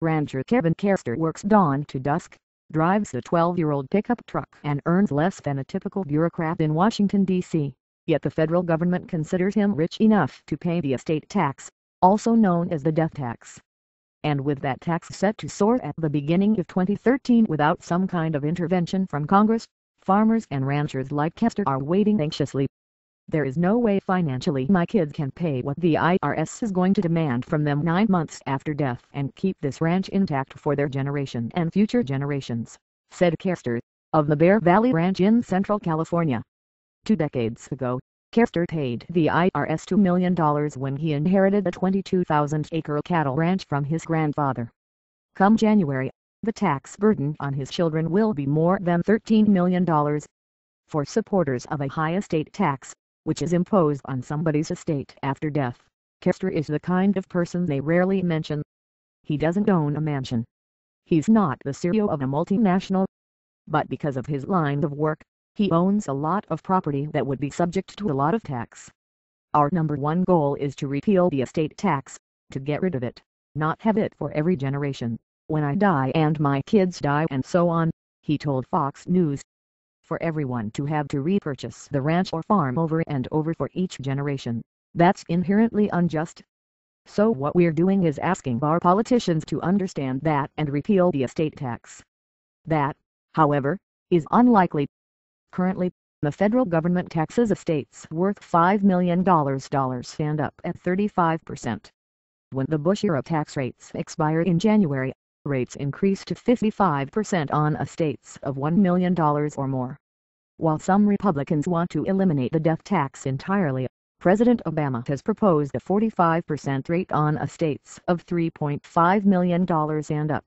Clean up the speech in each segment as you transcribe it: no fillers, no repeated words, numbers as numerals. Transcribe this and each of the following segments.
Rancher Kevin Kerster works dawn to dusk, drives a 12-year-old pickup truck and earns less than a typical bureaucrat in Washington, D.C., yet the federal government considers him rich enough to pay the estate tax, also known as the death tax. And with that tax set to soar at the beginning of 2013 without some kind of intervention from Congress, farmers and ranchers like Kerster are waiting anxiously. There is no way financially my kids can pay what the IRS is going to demand from them 9 months after death and keep this ranch intact for their generation and future generations, said Kerster, of the Bear Valley Ranch in Central California. 2 decades ago, Kerster paid the IRS $2 million when he inherited a 22,000-acre cattle ranch from his grandfather. Come January, the tax burden on his children will be more than $13 million. For supporters of a high estate tax, which is imposed on somebody's estate after death, Kerster is the kind of person they rarely mention. He doesn't own a mansion. He's not the CEO of a multinational. But because of his line of work, he owns a lot of property that would be subject to a lot of tax. Our number one goal is to repeal the estate tax, to get rid of it, not have it for every generation, when I die and my kids die and so on, he told Fox News. For everyone to have to repurchase the ranch or farm over and over for each generation, that's inherently unjust. So what we're doing is asking our politicians to understand that and repeal the estate tax. That, however, is unlikely. Currently, the federal government taxes estates worth $5 million stand up at 35%. When the Bush-era tax rates expire in January, rates increase to 55% on estates of $1 million or more. While some Republicans want to eliminate the death tax entirely, President Obama has proposed a 45% rate on estates of $3.5 million and up.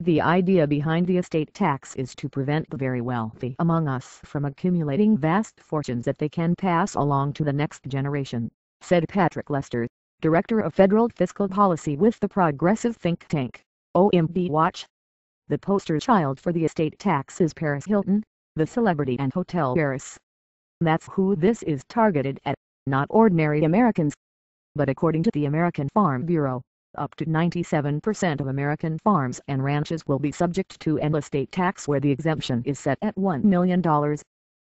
The idea behind the estate tax is to prevent the very wealthy among us from accumulating vast fortunes that they can pass along to the next generation, said Patrick Lester, Director of Federal Fiscal Policy with the progressive think tank, OMB Watch. The poster child for the estate tax is Paris Hilton, the celebrity and hotel heiress. That's who this is targeted at, not ordinary Americans. But according to the American Farm Bureau, up to 97% of American farms and ranches will be subject to an estate tax where the exemption is set at $1 million.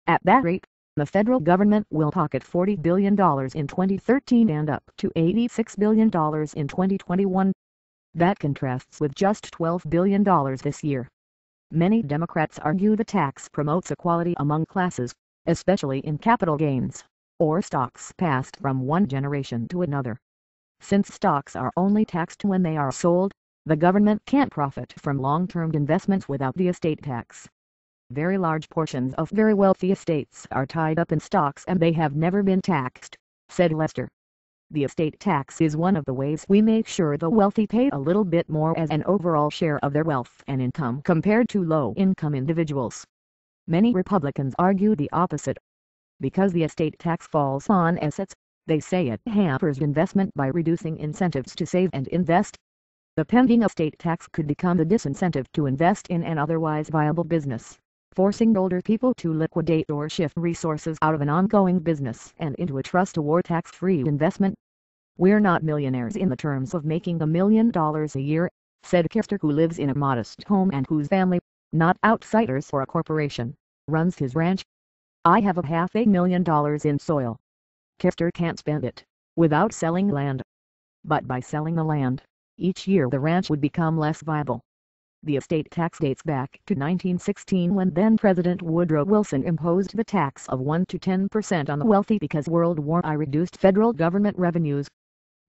At that rate, the federal government will pocket $40 billion in 2013 and up to $86 billion in 2021. That contrasts with just $12 billion this year. Many Democrats argue the tax promotes equality among classes, especially in capital gains, or stocks passed from one generation to another. Since stocks are only taxed when they are sold, the government can't profit from long-term investments without the estate tax. Very large portions of very wealthy estates are tied up in stocks and they have never been taxed, said Lester. The estate tax is one of the ways we make sure the wealthy pay a little bit more as an overall share of their wealth and income compared to low-income individuals. Many Republicans argue the opposite. Because the estate tax falls on assets, they say it hampers investment by reducing incentives to save and invest. The pending estate tax could become a disincentive to invest in an otherwise viable business, forcing older people to liquidate or shift resources out of an ongoing business and into a trust or tax-free investment. We're not millionaires in the terms of making $1 million a year, said Kerster, who lives in a modest home and whose family, not outsiders or a corporation, runs his ranch. I have $500,000 in soil. Kerster can't spend it without selling land. But by selling the land, each year the ranch would become less viable. The estate tax dates back to 1916 when then-President Woodrow Wilson imposed the tax of 1 to 10% on the wealthy because World War I reduced federal government revenues.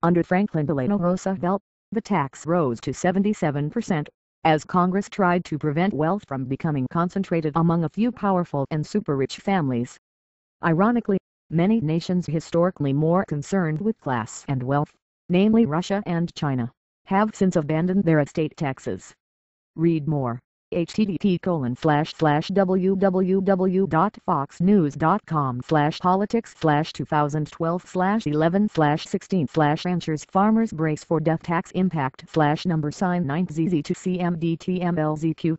Under Franklin Delano Roosevelt, the tax rose to 77%, as Congress tried to prevent wealth from becoming concentrated among a few powerful and super-rich families. Ironically, many nations historically more concerned with class and wealth, namely Russia and China, have since abandoned their estate taxes. Read more. http://www.foxnews.com/politics/2012/11/16/ Ranchers Farmers Brace for Death Tax Impact #9ZZ2CMDTMLZQ